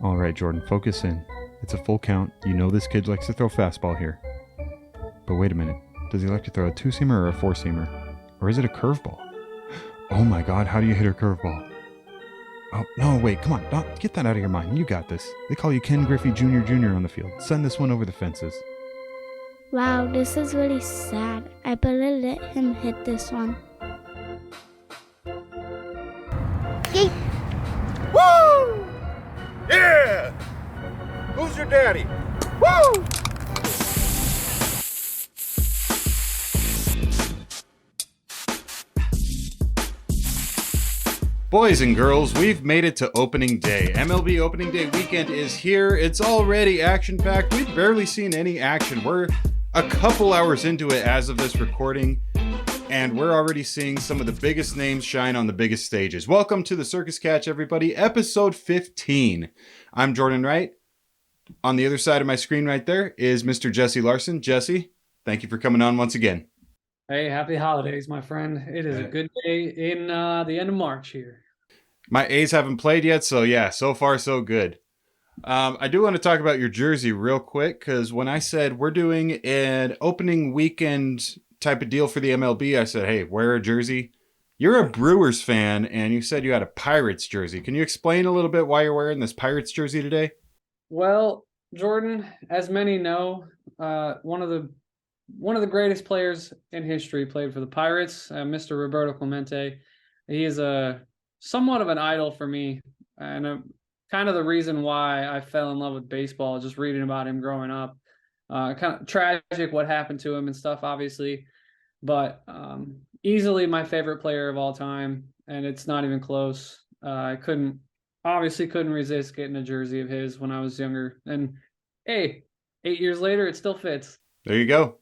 All right, Jordan, focus in. It's a full count. You know this kid likes to throw fastball here. But wait a minute. Does he like to throw a two-seamer or a four-seamer? Or is it a curveball? Oh my god, how do you hit a curveball? Oh, no, wait, come on. Don't, get that out of your mind. You got this. They call you Ken Griffey Jr. on the field. Send this one over the fences. Wow, this is really sad. I better let him hit this one. Yay! Woo! Yeah! Who's your daddy? Woo! Boys and girls, we've made it to opening day. MLB opening day weekend is here. It's already action-packed. We've barely seen any action. We're a couple hours into it as of this recording, and we're already seeing some of the biggest names shine on the biggest stages. Welcome to the Circus Catch, everybody. Episode 15. I'm Jordan Wright. On the other side of my screen right there is Mr. Jesse Larson. Jesse, thank you for coming on once again. Hey, happy holidays, my friend. It is a good day in the end of March here. My A's haven't played yet, so yeah, so far so good. I do want to talk about your jersey real quick, because when I said we're doing an opening weekend type of deal for the MLB, I said, hey, wear a jersey. You're a Brewers fan, and you said you had a Pirates jersey. Can you explain a little bit why you're wearing this Pirates jersey today? Well, Jordan, as many know, one of the greatest players in history played for the Pirates, Mr. Roberto Clemente. He is somewhat of an idol for me, and kind of the reason why I fell in love with baseball, just reading about him growing up. Kind of tragic what happened to him and stuff, obviously, but easily my favorite player of all time, and it's not even close. I couldn't resist getting a jersey of his when I was younger, and hey, 8 years later, it still fits. There you go.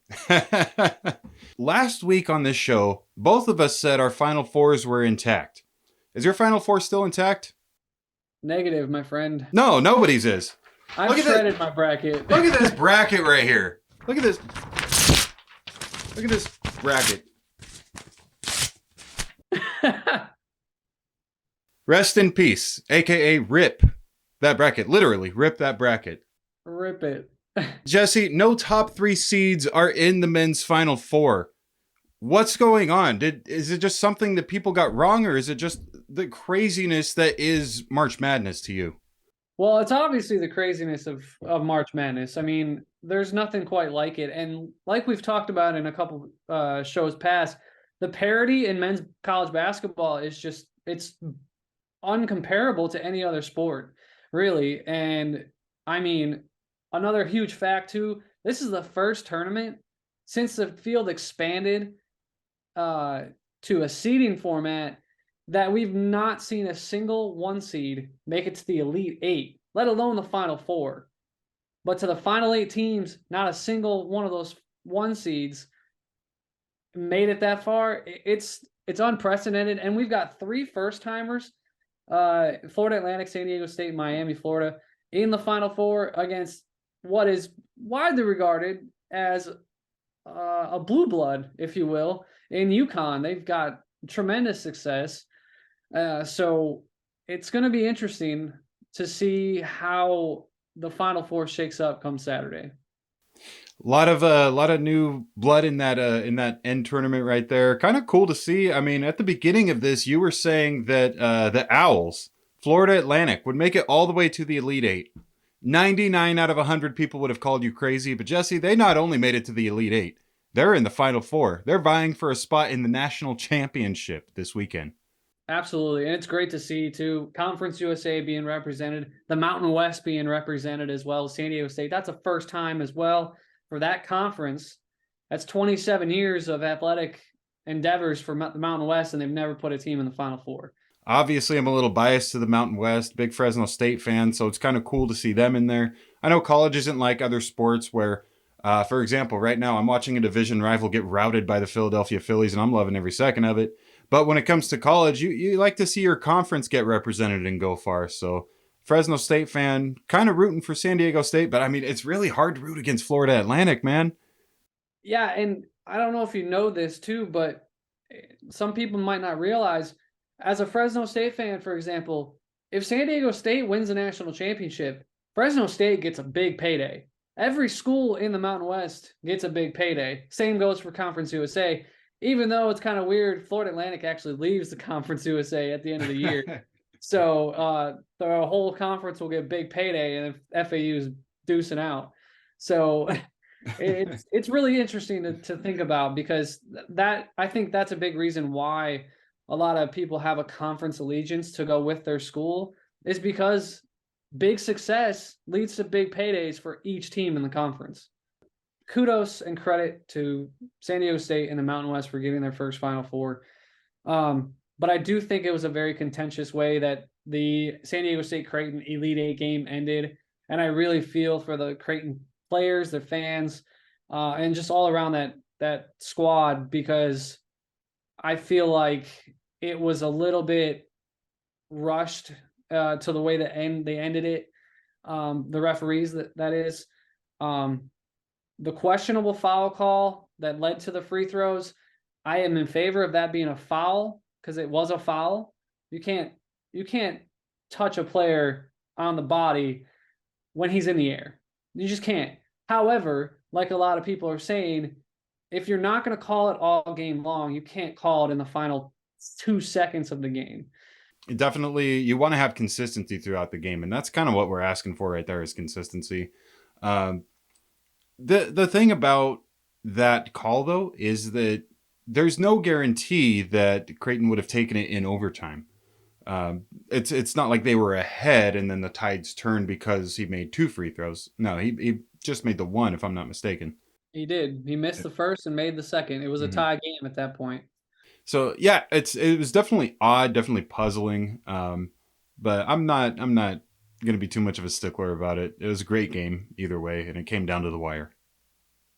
Last week on this show, both of us said our Final Fours were intact. Is your Final Four still intact? Negative, my friend. No, nobody's is. I've shredded my bracket. Look at this bracket right here. Look at this. Look at this bracket. Rest in peace, aka rip that bracket. Literally, rip that bracket. Rip it. Jesse, no top 3 seeds are in the men's Final Four. What's going on? Is it just something that people got wrong, or is it just the craziness that is March Madness to you? Well, it's obviously the craziness of March Madness. I mean, there's nothing quite like it. And like we've talked about in a couple shows past, the parity in men's college basketball is just, it's uncomparable to any other sport, really. And I mean, another huge fact too, this is the first tournament since the field expanded to a seeding format that we've not seen a single 1 seed make it to the Elite 8, let alone the Final Four. But to the Final 8 teams, not a single one of those 1 seeds made it that far. It's unprecedented, and we've got 3 first-timers, Florida Atlantic, San Diego State, Miami, Florida, in the Final Four against what is widely regarded as a blue blood, if you will, in UConn. They've got tremendous success. So it's going to be interesting to see how the Final Four shakes up come Saturday. A lot of new blood in that end tournament right there. Kind of cool to see. I mean, at the beginning of this, you were saying that the Owls, Florida Atlantic, would make it all the way to the Elite 8. 99 out of 100 people would have called you crazy, but Jesse, they not only made it to the Elite 8, they're in the Final Four. They're vying for a spot in the national championship this weekend. Absolutely, and it's great to see, too, Conference USA being represented, the Mountain West being represented as well, San Diego State. That's a first time as well for that conference. That's 27 years of athletic endeavors for the Mountain West, and they've never put a team in the Final Four. Obviously, I'm a little biased to the Mountain West, big Fresno State fan, so it's kind of cool to see them in there. I know college isn't like other sports where, for example, right now I'm watching a division rival get routed by the Philadelphia Phillies, and I'm loving every second of it. But when it comes to college, you like to see your conference get represented and go far. So Fresno State fan, kind of rooting for San Diego State, but I mean, it's really hard to root against Florida Atlantic, man. Yeah, and I don't know if you know this too, but some people might not realize, as a Fresno State fan, for example, if San Diego State wins the national championship, Fresno State gets a big payday. Every school in the Mountain West gets a big payday. Same goes for Conference USA. Even though it's kind of weird, Florida Atlantic actually leaves the Conference USA at the end of the year. So the whole conference will get a big payday, and if FAU is deucing out. So it's really interesting to think about, because that, I think that's a big reason why a lot of people have a conference allegiance to go with their school, is because big success leads to big paydays for each team in the conference. Kudos and credit to San Diego State and the Mountain West for getting their first Final Four. But I do think it was a very contentious way that the San Diego State Creighton Elite Eight game ended. And I really feel for the Creighton players, their fans, and just all around that squad, because I feel like it was a little bit rushed to the way that they ended it. The referees, that is. The questionable foul call that led to the free throws, I am in favor of that being a foul, because it was a foul. You can't touch a player on the body when he's in the air. You just can't. However, like a lot of people are saying, if you're not going to call it all game long, you can't call it in the final 2 seconds of the game. Definitely, you want to have consistency throughout the game, and that's kind of what we're asking for right there, is consistency. The thing about that call, though, is that there's no guarantee that Creighton would have taken it in overtime. It's not like they were ahead and then the tides turned because he made 2 free throws. No, he just made the one, if I'm not mistaken. He did. He missed the first and made the second. It was a tie game at that point. So yeah, it was definitely odd, definitely puzzling. But I'm not going to be too much of a stickler about it. It was a great game either way, and it came down to the wire.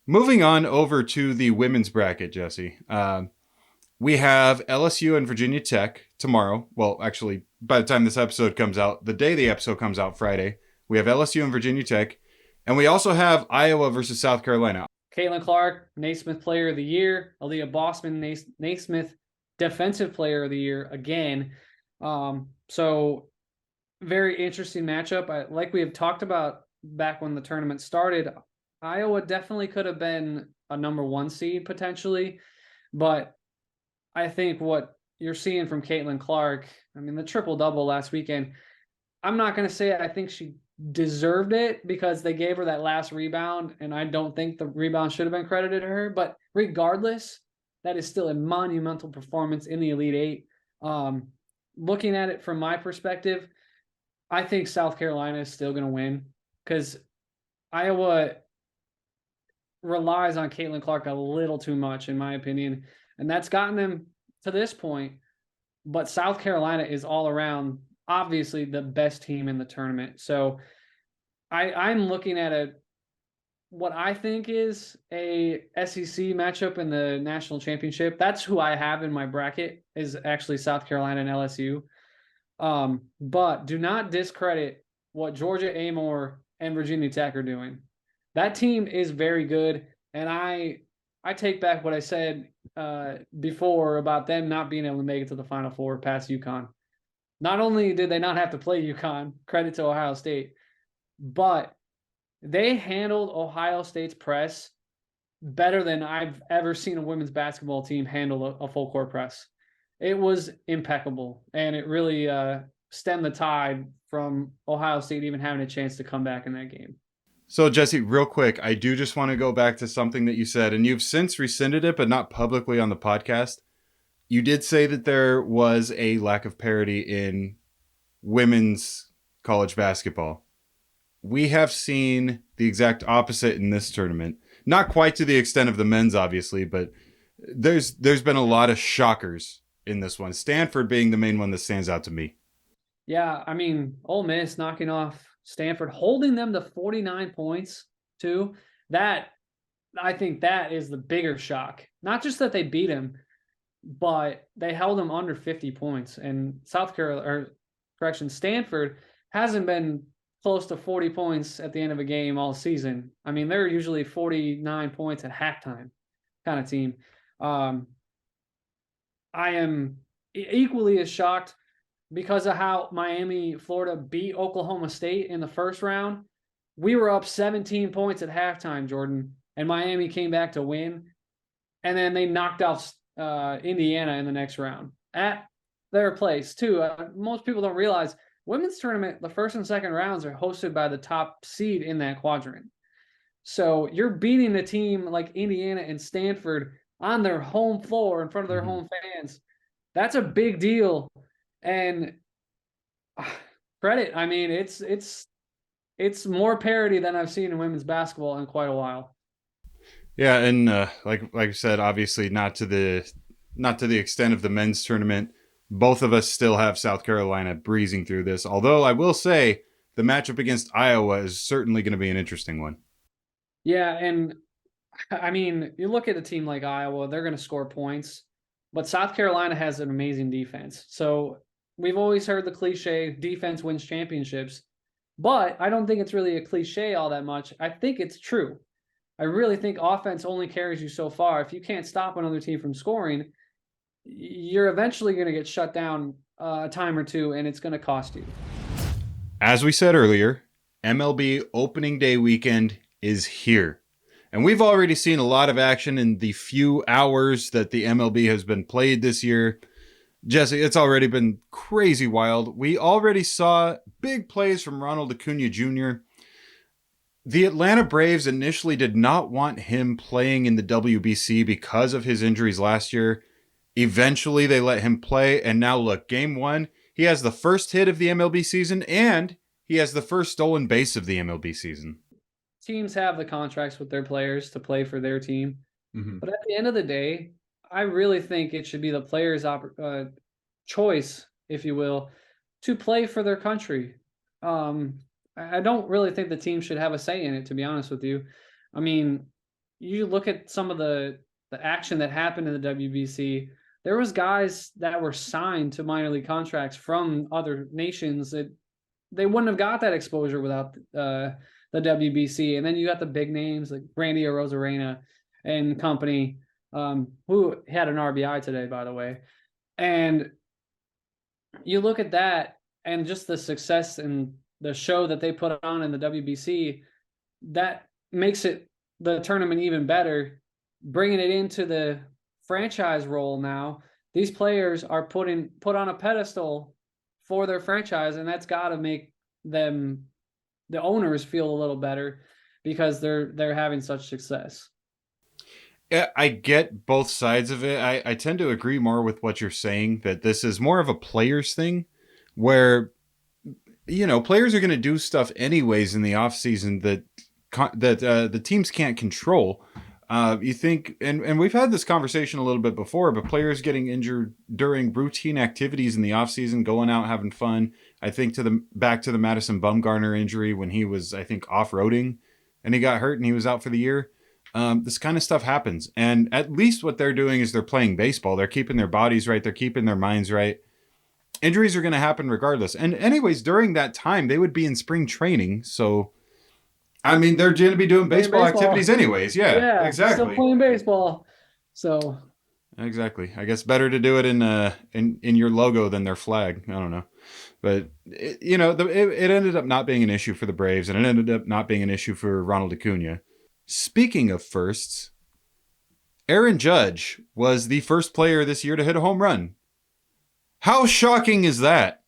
Moving on over to the women's bracket, Jesse. We have LSU and Virginia Tech tomorrow. Well, actually, by the time this episode comes out, the day the episode comes out, Friday, we have LSU and Virginia Tech. And we also have Iowa versus South Carolina. Caitlin Clark, Naismith Player of the Year. Aaliyah Bossman, Naismith Defensive Player of the Year again. So very interesting matchup. Like we have talked about back when the tournament started, Iowa definitely could have been a number 1 seed potentially. But I think what you're seeing from Caitlin Clark, I mean, the triple-double last weekend, I'm not going to say I think she deserved it because they gave her that last rebound, and I don't think the rebound should have been credited to her. But regardless, that is still a monumental performance in the Elite Eight. Looking at it from my perspective, I think South Carolina is still going to win, because Iowa relies on Caitlin Clark a little too much, in my opinion, and that's gotten them to this point. But South Carolina is all around, obviously, the best team in the tournament. So I'm looking at what I think is a SEC matchup in the national championship. That's who I have in my bracket, is actually South Carolina and LSU. But do not discredit what Georgia Amore and Virginia Tech are doing. That team is very good, and I take back what I said before about them not being able to make it to the Final Four past UConn. Not only did they not have to play UConn, credit to Ohio State, but they handled Ohio State's press better than I've ever seen a women's basketball team handle a full court press. It was impeccable, and it really stemmed the tide from Ohio State even having a chance to come back in that game. So, Jesse, real quick, I do just want to go back to something that you said, and you've since rescinded it, but not publicly on the podcast. You did say that there was a lack of parity in women's college basketball. We have seen the exact opposite in this tournament. Not quite to the extent of the men's, obviously, but there's been a lot of shockers in this one. Stanford being the main one that stands out to me. Yeah, I mean, Ole Miss knocking off Stanford, holding them to 49 points too. That, I think that is the bigger shock. Not just that they beat him, but they held them under 50 points. And Stanford hasn't been close to 40 points at the end of a game all season. I mean, they're usually 49 points at halftime kind of team. I am equally as shocked because of how Miami, Florida beat Oklahoma State in the first round. We were up 17 points at halftime, Jordan, and Miami came back to win. And then they knocked off Indiana in the next round at their place, too. Most people don't realize women's tournament, the first and second rounds are hosted by the top seed in that quadrant. So you're beating a team like Indiana and Stanford on their home floor in front of their home fans. That's a big deal. And credit, I mean, it's more parity than I've seen in women's basketball in quite a while. Yeah, and like I said, obviously not to the extent of the men's tournament. Both of us still have South Carolina breezing through this. Although I will say the matchup against Iowa is certainly going to be an interesting one. Yeah, and I mean, you look at a team like Iowa, they're going to score points, but South Carolina has an amazing defense. So we've always heard the cliche, defense wins championships, but I don't think it's really a cliche all that much. I think it's true. I really think offense only carries you so far. If you can't stop another team from scoring, you're eventually going to get shut down a time or two, and it's going to cost you. As we said earlier, MLB opening day weekend is here. And we've already seen a lot of action in the few hours that the MLB has been played this year. Jesse, it's already been crazy wild. We already saw big plays from Ronald Acuna Jr. The Atlanta Braves initially did not want him playing in the WBC because of his injuries last year. Eventually, they let him play, and now look, game one, he has the first hit of the MLB season, and he has the first stolen base of the MLB season. Teams have the contracts with their players to play for their team, but at the end of the day, I really think it should be the players' choice, if you will, to play for their country. I don't really think the team should have a say in it, to be honest with you. I mean, you look at some of the action that happened in the WBC. There was guys that were signed to minor league contracts from other nations that they wouldn't have got that exposure without the WBC. And then you got the big names like Randy Arozarena and company, who had an RBI today, by the way. And you look at that and just the success and the show that they put on in the WBC, that makes it the tournament even better. Bringing it into the franchise role now, these players are put on a pedestal for their franchise, and that's got to make them, the owners, feel a little better because they're having such success. Yeah, I get both sides of it. I tend to agree more with what you're saying, that this is more of a players thing where, you know, players are going to do stuff anyways in the off season that the teams can't control. You think, and we've had this conversation a little bit before, but players getting injured during routine activities in the off season, going out having fun. I think back to the Madison Bumgarner injury when he was, I think, off-roading and he got hurt and he was out for the year. This kind of stuff happens, and at least what they're doing is they're playing baseball. They're keeping their bodies right. They're keeping their minds right. Injuries are going to happen regardless. And anyways, during that time, they would be in spring training. So, I mean, they're going to be doing baseball activities anyways. Yeah, exactly. Still playing baseball. So. Exactly. I guess better to do it in your logo than their flag. I don't know. But, it ended up not being an issue for the Braves, and it ended up not being an issue for Ronald Acuna. Speaking of firsts, Aaron Judge was the first player this year to hit a home run. How shocking is that?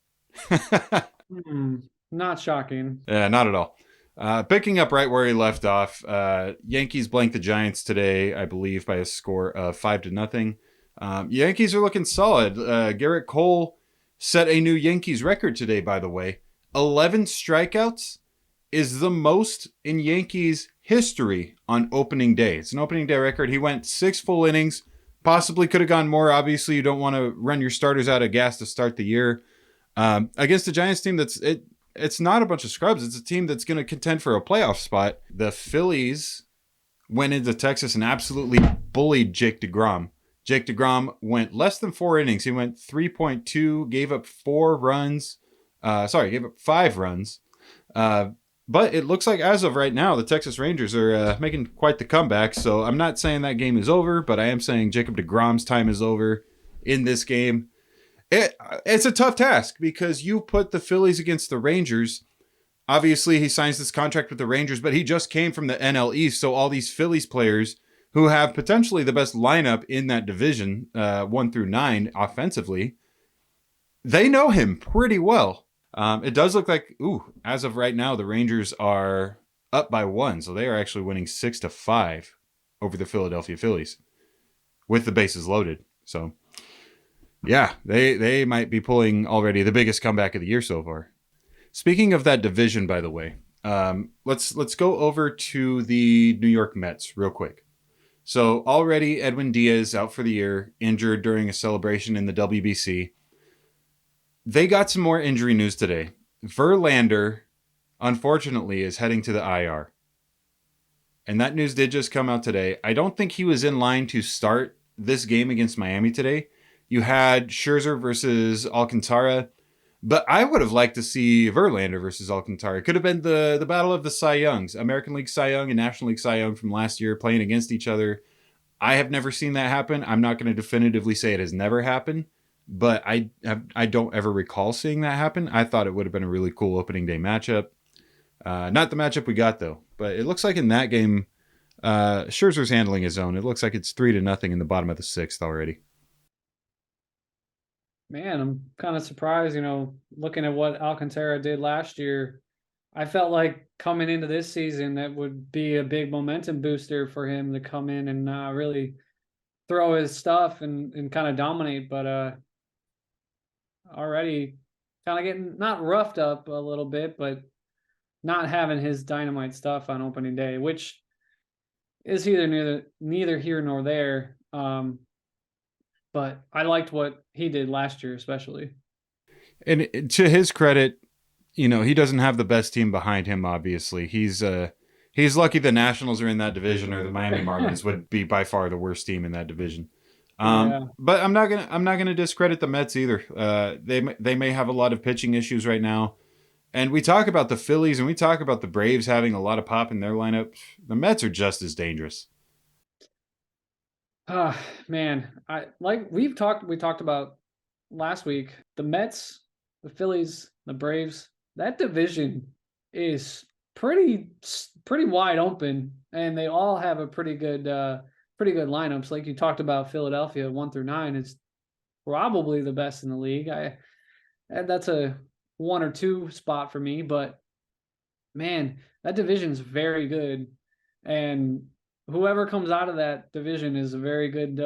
Not shocking. Yeah, not at all. Picking up right where he left off, Yankees blanked the Giants today, I believe, by a score of 5-0. Yankees are looking solid. Garrett Cole set a new Yankees record today, by the way. 11 strikeouts is the most in Yankees history on opening day. It's an opening day record. He went 6 full innings. Possibly could have gone more. Obviously, you don't want to run your starters out of gas to start the year. Against the Giants team it's not a bunch of scrubs. It's a team that's going to contend for a playoff spot. The Phillies went into Texas and absolutely bullied Jake DeGrom. Jake DeGrom went less than 4 innings. He went 3.2, gave up 5 runs. But it looks like as of right now, the Texas Rangers are making quite the comeback. So I'm not saying that game is over, but I am saying Jacob deGrom's time is over in this game. It's a tough task because you put the Phillies against the Rangers. Obviously, he signs this contract with the Rangers, but he just came from the NL East. So all these Phillies players who have potentially the best lineup in that division, 1 through 9 offensively, they know him pretty well. It does look like, as of right now, the Rangers are up by 1. So they are actually winning 6-5 over the Philadelphia Phillies with the bases loaded. So yeah, they might be pulling already the biggest comeback of the year so far. Speaking of that division, by the way, let's go over to the New York Mets real quick. So already Edwin Diaz out for the year, injured during a celebration in the WBC. They got some more injury news today. Verlander, unfortunately, is heading to the IR. And that news did just come out today. I don't think he was in line to start this game against Miami today. You had Scherzer versus Alcantara, but I would have liked to see Verlander versus Alcantara. It could have been the battle of the Cy Youngs, American League Cy Young and National League Cy Young from last year playing against each other. I have never seen that happen. I'm not going to definitively say it has never happened, but I don't ever recall seeing that happen. I thought it would have been a really cool opening day matchup. Not the matchup we got though, but it looks like in that game, Scherzer's handling his own. It looks like it's 3-0 in the bottom of the 6th already. Man, I'm kind of surprised, looking at what Alcantara did last year. I felt like coming into this season, that would be a big momentum booster for him to come in and really throw his stuff and kind of dominate. But already kind of getting not roughed up a little bit, but not having his dynamite stuff on opening day, which is neither here nor there. But I liked what he did last year, especially. And to his credit, he doesn't have the best team behind him. Obviously, he's lucky the Nationals are in that division, or the Miami Marlins would be by far the worst team in that division. But I'm not gonna discredit the Mets either. They may have a lot of pitching issues right now, and we talk about the Phillies and we talk about the Braves having a lot of pop in their lineup. The Mets are just as dangerous. Man, we talked about last week, the Mets, the Phillies, the Braves, that division is pretty wide open, and they all have a pretty good lineups. Like you talked about, Philadelphia 1 through 9 is probably the best in the league. And that's a 1 or 2 spot for me, but man, that division's very good, and whoever comes out of that division is a very good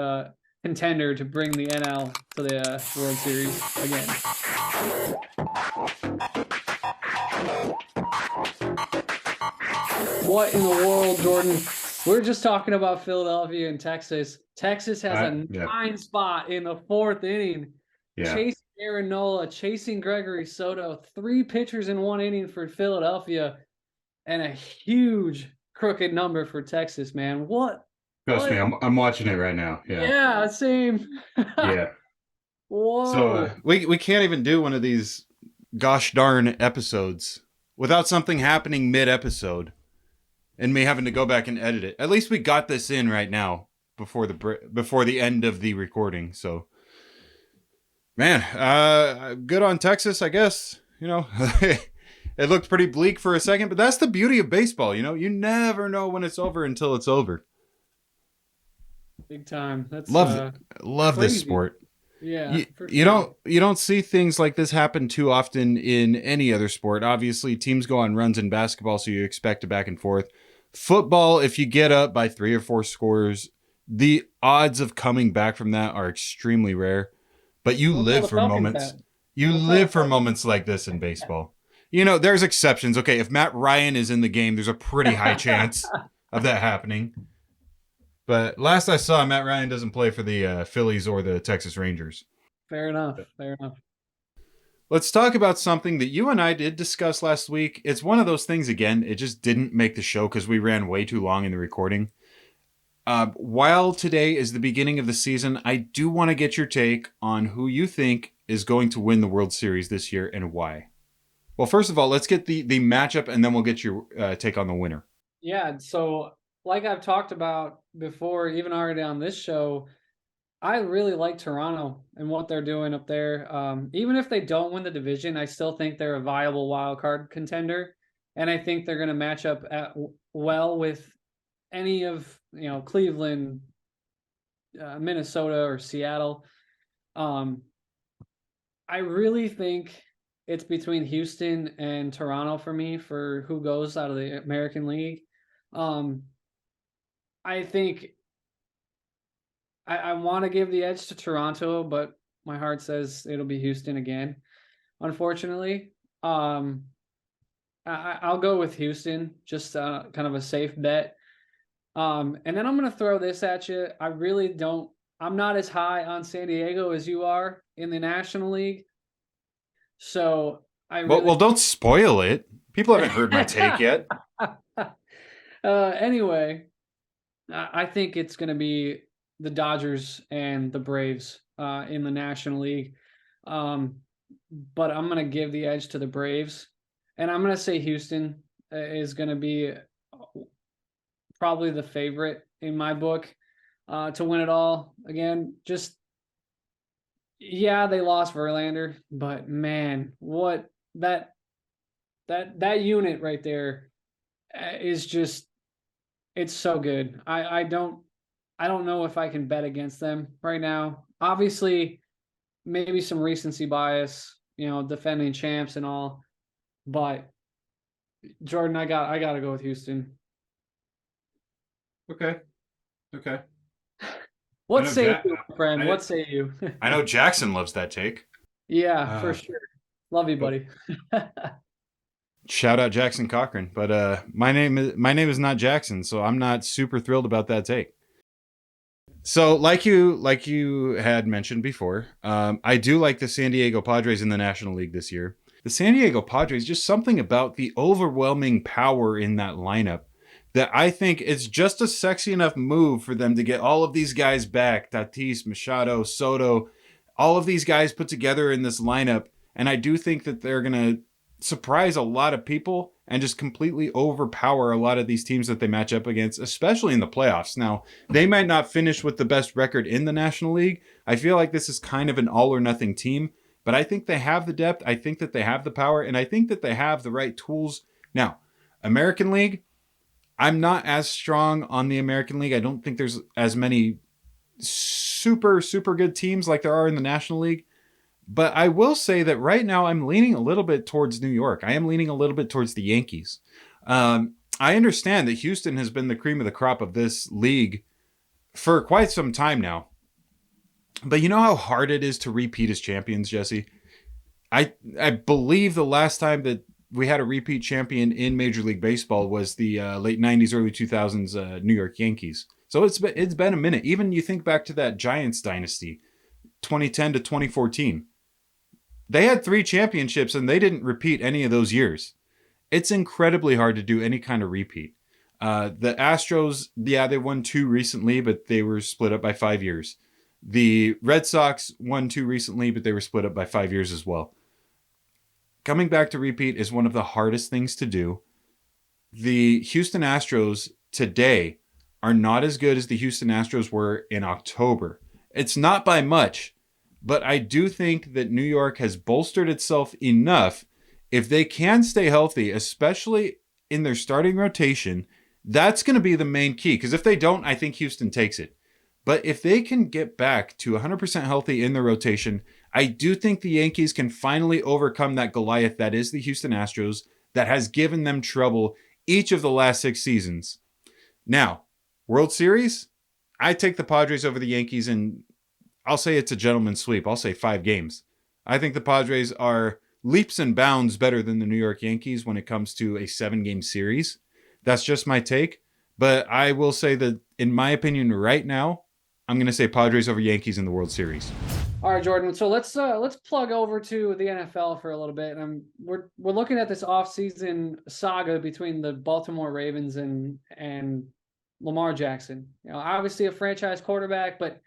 contender to bring the NL to the World Series again. What in the world, Jordan? We're just talking about Philadelphia and Texas. Texas has a 9 spot in the 4th inning. Yeah. Chasing Aaron Nola, chasing Gregory Soto, 3 pitchers in 1 inning for Philadelphia, and a huge crooked number for Texas, man. What? Trust me, I'm watching it right now. Yeah, same. Yeah. Whoa. So we can't even do one of these gosh darn episodes without something happening mid-episode and me having to go back and edit it. At least we got this in right now before the end of the recording. So, man, good on Texas, I guess. It looked pretty bleak for a second, but that's the beauty of baseball. You never know when it's over until it's over. Big time. That's love this sport. Yeah. You don't see things like this happen too often in any other sport. Obviously, teams go on runs in basketball, so you expect a back and forth. Football, if you get up by 3 or 4 scores, the odds of coming back from that are extremely rare. But you live for moments. You live for moments like this in baseball. There's exceptions. Okay, if Matt Ryan is in the game, there's a pretty high chance of that happening. But last I saw, Matt Ryan doesn't play for the Phillies or the Texas Rangers. Fair enough. Let's talk about something that you and I did discuss last week. It's one of those things, again, it just didn't make the show because we ran way too long in the recording. While today is the beginning of the season, I do want to get your take on who you think is going to win the World Series this year and why. Well, first of all, let's get the matchup, and then we'll get your take on the winner. Yeah, so like I've talked about before, even already on this show, I really like Toronto and what they're doing up there. Even if they don't win the division, I still think they're a viable wild card contender, and I think they're going to match up well with any of Cleveland, Minnesota, or Seattle. I really think it's between Houston and Toronto for me for who goes out of the American League. I think I want to give the edge to Toronto, but my heart says it'll be Houston again, unfortunately. I'll go with Houston, just kind of a safe bet. And then I'm going to throw this at you. I'm not as high on San Diego as you are in the National League. So Well, don't spoil it. People haven't heard my take yet. Anyway, I think it's going to be the Dodgers and the Braves in the National League. But I'm going to give the edge to the Braves. And I'm going to say Houston is going to be probably the favorite in my book to win it all. Again, they lost Verlander, but man, what that unit right there is just, it's so good. I don't know if I can bet against them right now. Obviously, maybe some recency bias, defending champs and all, but Jordan, I got to go with Houston. Okay. What say you, friend? What say you? I know Jackson loves that take. Yeah, for sure. Love you, buddy. Shout out Jackson Cochran, but my name is not Jackson, so I'm not super thrilled about that take. So, like you had mentioned before, I do like the San Diego Padres in the National League this year. The San Diego Padres, just something about the overwhelming power in that lineup that I think it's just a sexy enough move for them to get all of these guys back. Tatis, Machado, Soto, all of these guys put together in this lineup. And I do think that they're going to surprise a lot of people and just completely overpower a lot of these teams that they match up against, especially in the playoffs. Now, they might not finish with the best record in the National League. I feel like this is kind of an all or nothing team, but I think they have the depth. I think that they have the power, and I think that they have the right tools. Now, American League, I'm not as strong on the American League. I don't think there's as many super, super good teams like there are in the National League. But I will say that right now I'm leaning a little bit towards New York. I am leaning a little bit towards the Yankees. I understand that Houston has been the cream of the crop of this league for quite some time now. But you know how hard it is to repeat as champions, Jesse? I believe the last time that we had a repeat champion in Major League Baseball was the late 90s, early 2000s New York Yankees. So it's been a minute. Even you think back to that Giants dynasty, 2010 to 2014. They had 3 championships and they didn't repeat any of those years. It's incredibly hard to do any kind of repeat. The Astros, they won 2 recently, but they were split up by 5 years. The Red Sox won 2 recently, but they were split up by 5 years as well. Coming back to repeat is one of the hardest things to do. The Houston Astros today are not as good as the Houston Astros were in October. It's not by much, but I do think that New York has bolstered itself enough. If they can stay healthy, especially in their starting rotation, that's going to be the main key. Because if they don't, I think Houston takes it. But if they can get back to 100% healthy in their rotation, I do think the Yankees can finally overcome that Goliath that is the Houston Astros that has given them trouble each of the last 6 seasons. Now, World Series, I take the Padres over the Yankees, and I'll say it's a gentleman's sweep. I'll say 5 games. I think the Padres are leaps and bounds better than the New York Yankees when it comes to a 7-game series. That's just my take. But I will say that, in my opinion, right now, I'm going to say Padres over Yankees in the World Series. All right, Jordan. So let's plug over to the NFL for a little bit. We're looking at this offseason saga between the Baltimore Ravens and Lamar Jackson. Obviously a franchise quarterback, but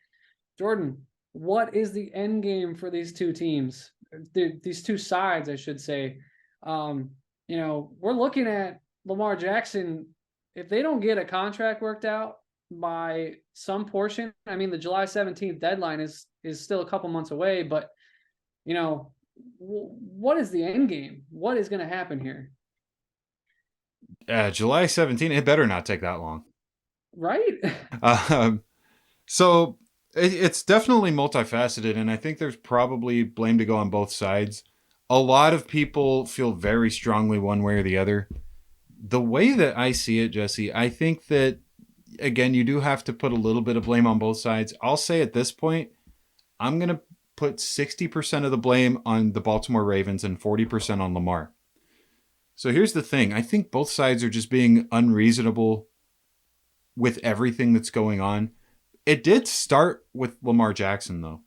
Jordan, what is the end game for these two teams? These two sides, I should say. We're looking at Lamar Jackson. If they don't get a contract worked out, by some portion. I mean, the July 17th deadline is still a couple months away, but what is the end game? What is going to happen here? July 17th, it better not take that long. Right? So it's definitely multifaceted, and I think there's probably blame to go on both sides. A lot of people feel very strongly one way or the other. The way that I see it, Jesse, I think that, again, you do have to put a little bit of blame on both sides. I'll say at this point, I'm going to put 60% of the blame on the Baltimore Ravens and 40% on Lamar. So here's the thing. I think both sides are just being unreasonable with everything that's going on. It did start with Lamar Jackson, though.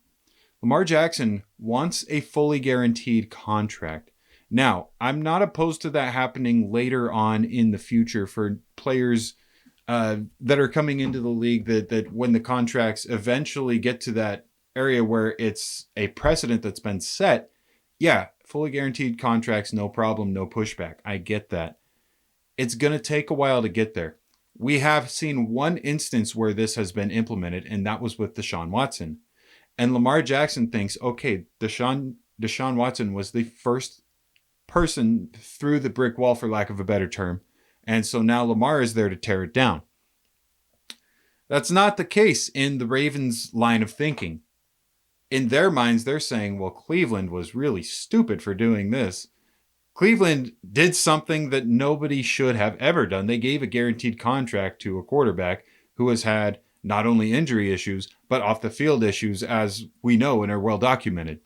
Lamar Jackson wants a fully guaranteed contract. Now, I'm not opposed to that happening later on in the future for players that are coming into the league, that when the contracts eventually get to that area where it's a precedent that's been set, yeah, fully guaranteed contracts, no problem, no pushback. I get that. It's going to take a while to get there. We have seen one instance where this has been implemented, and that was with Deshaun Watson. And Lamar Jackson thinks, okay, Deshaun Watson was the first person through the brick wall, for lack of a better term. And so now Lamar is there to tear it down. That's not the case in the Ravens' line of thinking. In their minds, they're saying, well, Cleveland was really stupid for doing this. Cleveland did something that nobody should have ever done. They gave a guaranteed contract to a quarterback who has had not only injury issues, but off the field issues, as we know and are well documented.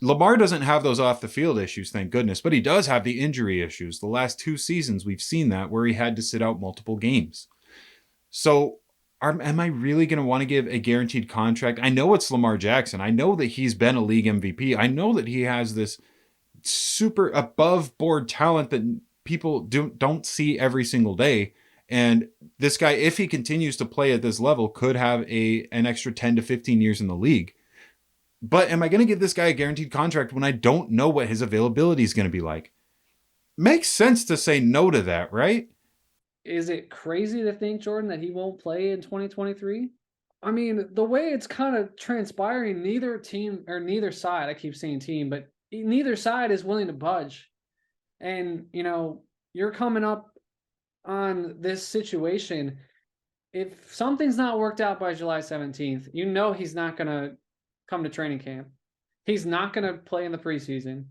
Lamar doesn't have those off the field issues, thank goodness, but he does have the injury issues. The last 2 seasons, we've seen that, where he had to sit out multiple games. So am I really going to want to give a guaranteed contract? I know it's Lamar Jackson. I know that he's been a league MVP. I know that he has this super above board talent that people don't see every single day. And this guy, if he continues to play at this level, could have an extra 10 to 15 years in the league. But am I going to give this guy a guaranteed contract when I don't know what his availability is going to be like? Makes sense to say no to that, right? Is it crazy to think, Jordan, that he won't play in 2023? I mean, the way it's kind of transpiring, neither team or neither side, I keep saying team, but neither side is willing to budge. And, you're coming up on this situation. If something's not worked out by July 17th, he's not going to come to training camp. He's not going to play in the preseason.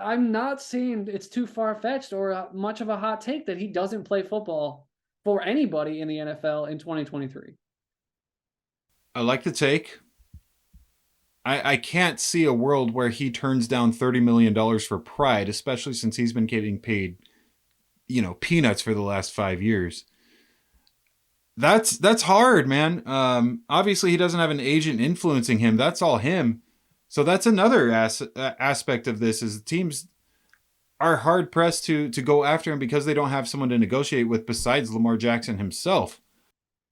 I'm not saying it's too far-fetched or much of a hot take that he doesn't play football for anybody in the NFL in 2023. I like the take. I can't see a world where he turns down $30 million for pride, especially since he's been getting paid, peanuts for the last 5 years. That's hard, man. Obviously, he doesn't have an agent influencing him. That's all him. So that's another aspect of this, is the teams are hard pressed to go after him because they don't have someone to negotiate with besides Lamar Jackson himself.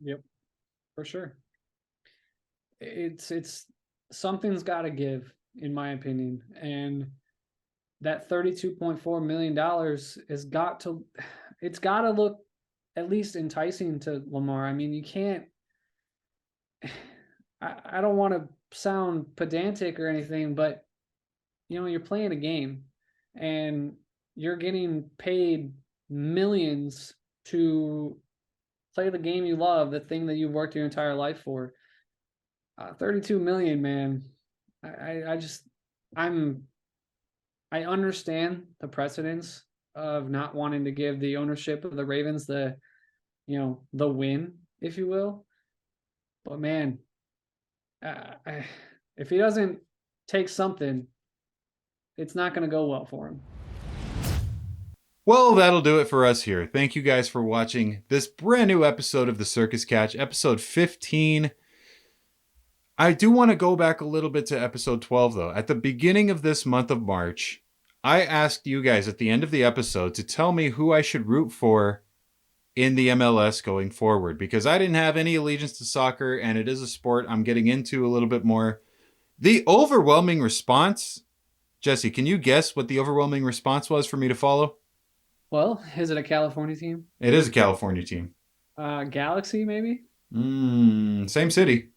Yep, for sure. It's something's got to give, in my opinion, and that $32.4 million it's got to look at least enticing to Lamar. I mean, you can't. I don't want to sound pedantic or anything, but you're playing a game and you're getting paid millions to play the game you love, the thing that you've worked your entire life for. 32 million, man. I understand the precedence of not wanting to give the ownership of the Ravens the win, if you will. But man, if he doesn't take something, it's not going to go well for him. Well, that'll do it for us here. Thank you guys for watching this brand new episode of the Circus Catch, episode 15. I do want to go back a little bit to episode 12, though. At the beginning of this month of March, I asked you guys at the end of the episode to tell me who I should root for in the MLS going forward, because I didn't have any allegiance to soccer, and it is a sport I'm getting into a little bit more. The overwhelming response, Jesse, can you guess what the overwhelming response was for me to follow? Well, is it a California team? It is a California team. Galaxy, maybe? Same city.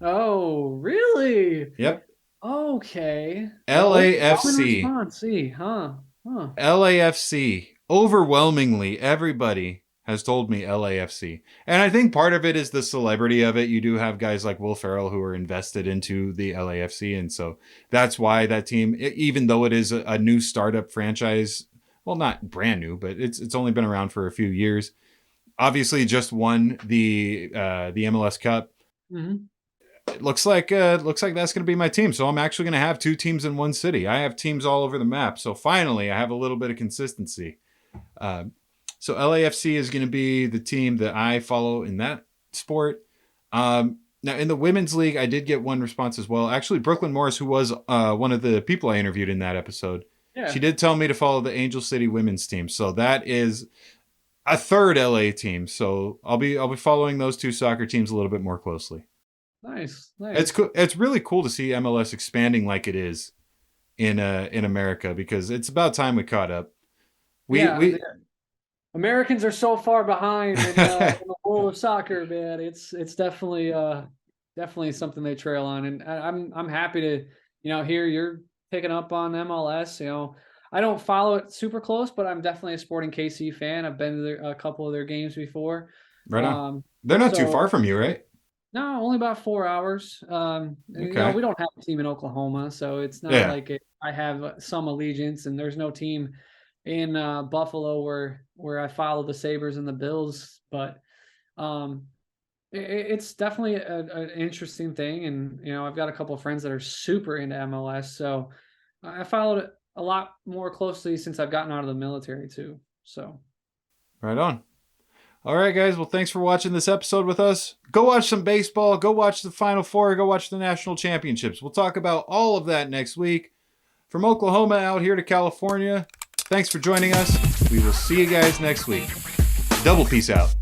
Oh, really? Yep. Okay. Common LAFC. response. See, huh? Huh. LAFC. Overwhelmingly, everybody has told me LAFC. And I think part of it is the celebrity of it. You do have guys like Will Ferrell who are invested into the LAFC. And so that's why that team, even though it is a new startup franchise, well, not brand new, but it's only been around for a few years. Obviously, just won the MLS Cup. Mm-hmm. It looks like that's going to be my team. So I'm actually going to have two teams in one city. I have teams all over the map. So finally, I have a little bit of consistency. So LAFC is going to be the team that I follow in that sport. Now, in the women's league, I did get one response as well. Actually, Brooklyn Morris, who was one of the people I interviewed in that episode, she did tell me to follow the Angel City women's team. So that is a third LA team. So I'll be following those two soccer teams a little bit more closely. Nice. It's cool. It's really cool to see MLS expanding like it is in America, because it's about time we caught up. We Americans are so far behind in the world of soccer, man. It's definitely something they trail on, and I'm happy to hear you're picking up on MLS. I don't follow it super close, but I'm definitely a Sporting KC fan. I've been to a couple of their games before. Right on. They're not too far from you, right? No, only about 4 hours. Okay. We don't have a team in Oklahoma, so it's not like I have some allegiance, and there's no team in Buffalo where I follow the Sabres and the Bills, but it's definitely an interesting thing, and I've got a couple of friends that are super into MLS, so I followed it a lot more closely since I've gotten out of the military too. So, right on. All right, guys. Well, thanks for watching this episode with us. Go watch some baseball. Go watch the Final Four. Go watch the national championships. We'll talk about all of that next week. From Oklahoma out here to California, thanks for joining us. We will see you guys next week. Double peace out.